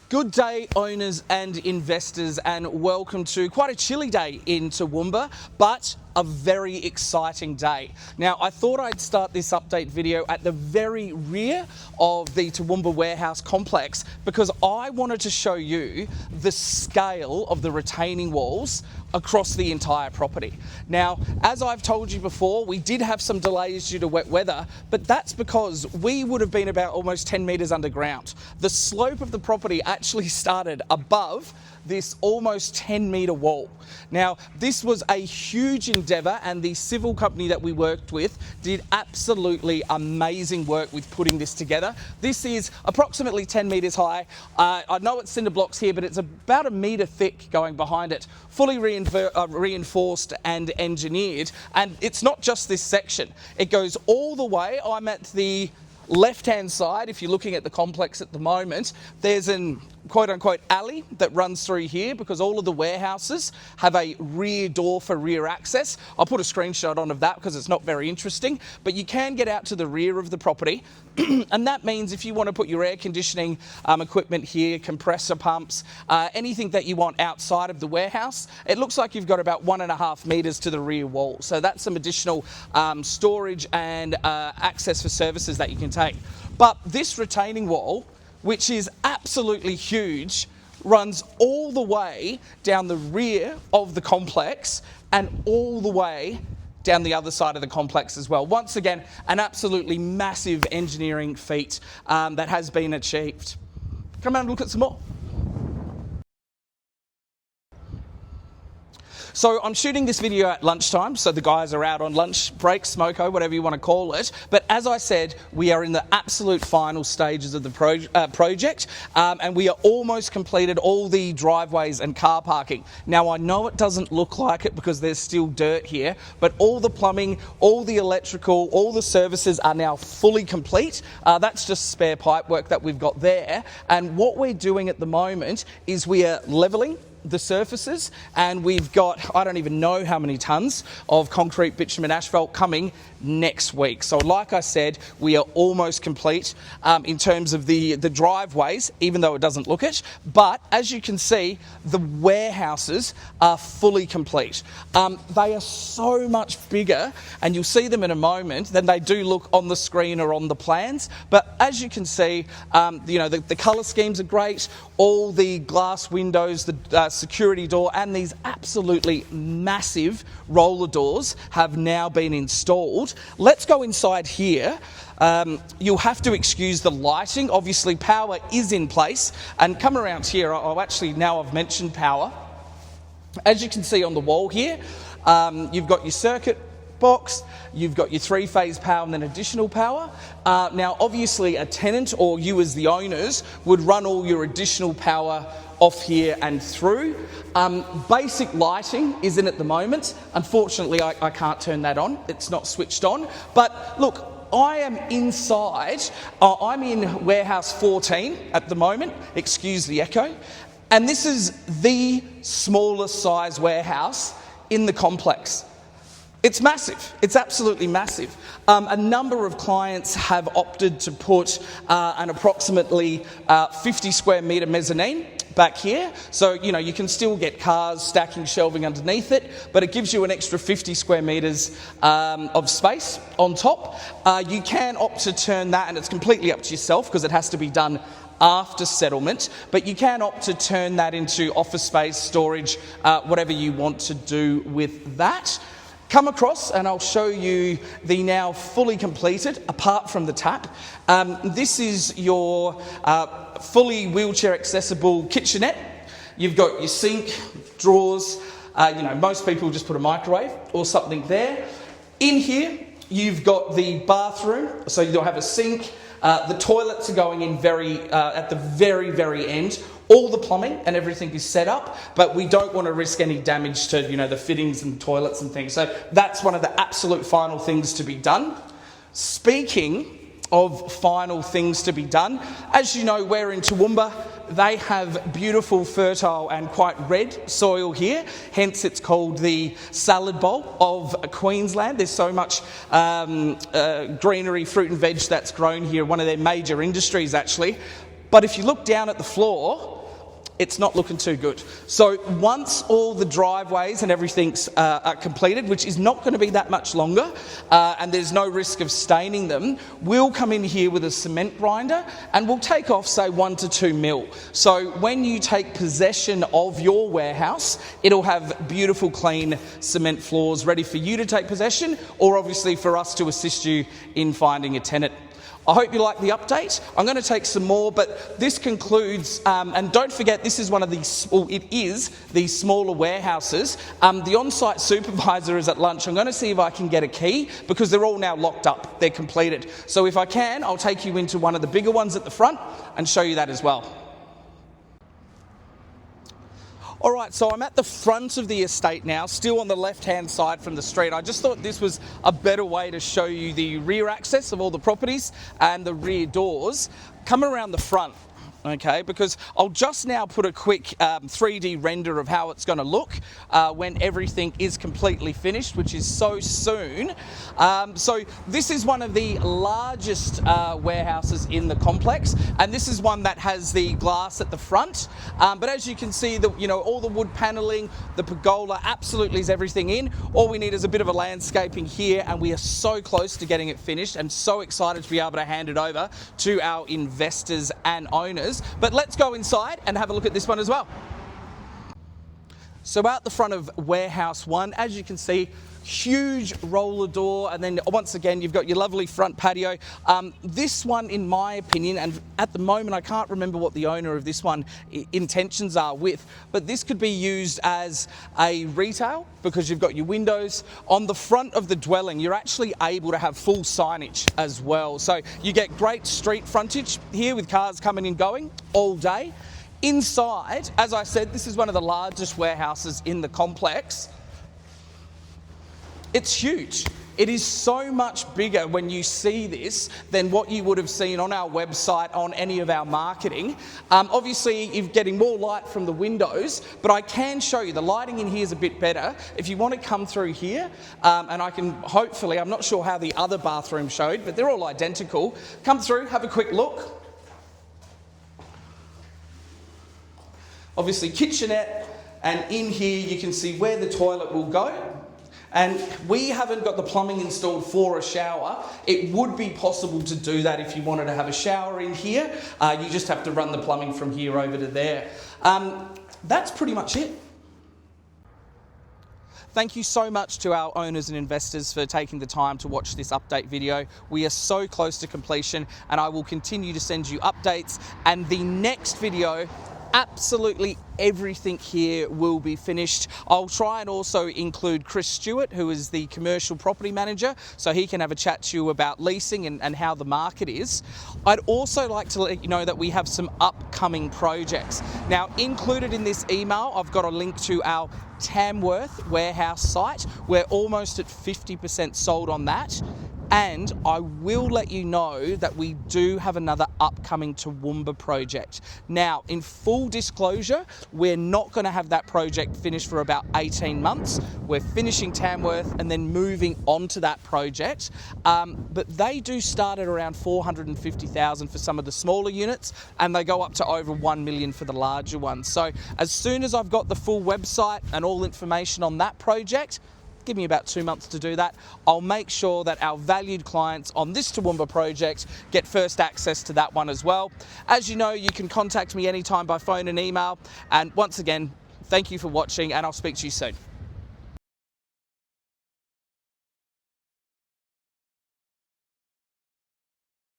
Good day, owners and investors, and welcome to quite a chilly day in Toowoomba, but a very exciting day. Now, I thought I'd start this update video at the very rear of the Toowoomba warehouse complex because I wanted to show you the scale of the retaining walls across the entire property. Now, as I've told you before, we did have some delays due to wet weather, but that's because we would have been about almost 10 metres underground. The slope of the property actually started above this almost 10-metre wall. Now, this was a huge endeavour, and the civil company that we worked with did absolutely amazing work with putting this together. This is approximately 10 metres high. I know it's cinder blocks here, but it's about a metre thick going behind it, fully reinforced and engineered. And it's not just this section. It goes all the way. I'm at the left-hand side. If you're looking at the complex at the moment, there's an quote-unquote alley that runs through here because all of the warehouses have a rear door for rear access. I'll put a screenshot on of that because it's not very interesting, but you can get out to the rear of the property and that means if you want to put your air conditioning equipment here, compressor pumps, anything that you want outside of the warehouse, it looks like you've got about 1.5 metres to the rear wall. So that's some additional storage and access for services that you can take. But this retaining wall, which is absolutely huge, runs all the way down the rear of the complex and all the way down the other side of the complex as well. Once again, an absolutely massive engineering feat that has been achieved. Come and look at some more. So I'm shooting this video at lunchtime, so the guys are out on lunch break, smoko, whatever you want to call it. But as I said, we are in the absolute final stages of the project, and we are almost completed all the driveways and car parking. Now, I know it doesn't look like it because there's still dirt here, but all the plumbing, all the electrical, all the services are now fully complete. That's just spare pipe work that we've got there. And what we're doing at the moment is we are levelling the surfaces, and we've got, I don't even know how many tonnes of concrete, bitumen, asphalt coming next week. So like I said, we are almost complete in terms of the driveways, even though it doesn't look it. But as you can see, the warehouses are fully complete. They are so much bigger, and you'll see them in a moment, than they do look on the screen or on the plans. But as you can see, the colour schemes are great. All the glass windows, the security door, and these absolutely massive roller doors have now been installed. Let's go inside here. You'll have to excuse the lighting. Obviously, power is in place. And come around here. I've mentioned power. As you can see on the wall here, you've got your circuit box, you've got your 3-phase power and then additional power. Now, obviously, a tenant or you as the owners would run all your additional power off here and through. Basic lighting is in at the moment. Unfortunately, I can't turn that on. It's not switched on. But look, I am inside. I'm in warehouse 14 at the moment. Excuse the echo. And this is the smallest size warehouse in the complex. It's massive. It's absolutely massive. A number of clients have opted to put an approximately 50 square metre mezzanine back here. So, you can still get cars stacking shelving underneath it, but it gives you an extra 50 square metres of space on top. You can opt to turn that, and it's completely up to yourself because it has to be done after settlement, but you can opt to turn that into office space, storage, whatever you want to do with that. Come across and I'll show you the now fully completed, apart from the tap. This is your fully wheelchair accessible kitchenette. You've got your sink, drawers, most people just put a microwave or something there. In here, you've got the bathroom, so you'll have a sink. The toilets are going in at the very, very end. All the plumbing and everything is set up, but we don't want to risk any damage to, the fittings and toilets and things. So that's one of the absolute final things to be done. Speaking of final things to be done, as you know, we're in Toowoomba. They have beautiful, fertile and quite red soil here, hence it's called the salad bowl of Queensland. There's so much greenery, fruit and veg that's grown here, one of their major industries actually. But if you look down at the floor, it's not looking too good. So once all the driveways and everything's are completed, which is not going to be that much longer, and there's no risk of staining them, we'll come in here with a cement grinder and we'll take off, say, 1 to 2 mil. So when you take possession of your warehouse, it'll have beautiful, clean cement floors ready for you to take possession, or obviously for us to assist you in finding a tenant. I hope you like the update. I'm going to take some more, but this concludes, and don't forget, this is one of these, well, it is these smaller warehouses. The on-site supervisor is at lunch. I'm going to see if I can get a key, because they're all now locked up. They're completed. So if I can, I'll take you into one of the bigger ones at the front and show you that as well. All right, so I'm at the front of the estate now, still on the left-hand side from the street. I just thought this was a better way to show you the rear access of all the properties and the rear doors. Come around the front, okay, because I'll just now put a quick 3D render of how it's going to look when everything is completely finished, which is so soon. So this is one of the largest warehouses in the complex, and this is one that has the glass at the front. But as you can see, all the wood paneling, the pergola, absolutely is everything in. All we need is a bit of a landscaping here, and we are so close to getting it finished, and so excited to be able to hand it over to our investors and owners. But let's go inside and have a look at this one as well. So out the front of warehouse 1, as you can see, huge roller door, and then once again you've got your lovely front patio. This one, in my opinion, and at the moment I can't remember what the owner of this one intentions are with, but this could be used as a retail, because you've got your windows. On the front of the dwelling, you're actually able to have full signage as well. So you get great street frontage here with cars coming and going all day. Inside, as I said, this is one of the largest warehouses in the complex. It's huge. It is so much bigger when you see this than what you would have seen on our website, on any of our marketing. Obviously, you're getting more light from the windows, but I can show you the lighting in here is a bit better. If you want to come through here, and I can hopefully, I'm not sure how the other bathroom showed, but they're all identical. Come through, have a quick look. Obviously, kitchenette, and in here you can see where the toilet will go. And we haven't got the plumbing installed for a shower. It would be possible to do that if you wanted to have a shower in here. You just have to run the plumbing from here over to there. That's pretty much it. Thank you so much to our owners and investors for taking the time to watch this update video. We are so close to completion, and I will continue to send you updates. And the next video, absolutely everything here will be finished. I'll try and also include Chris Stewart, who is the commercial property manager, so he can have a chat to you about leasing and how the market is. I'd also like to let you know that we have some upcoming projects. Now, included in this email, I've got a link to our Tamworth warehouse site. We're almost at 50% sold on that. And I will let you know that we do have another upcoming Toowoomba project. Now, in full disclosure, we're not going to have that project finished for about 18 months. We're finishing Tamworth and then moving on to that project. But they do start at around 450,000 for some of the smaller units, and they go up to over 1 million for the larger ones. So as soon as I've got the full website and all information on that project, give me about 2 months to do that, I'll make sure that our valued clients on this Toowoomba project get first access to that one as well. As you know, you can contact me anytime by phone and email. And once again, thank you for watching, and I'll speak to you soon.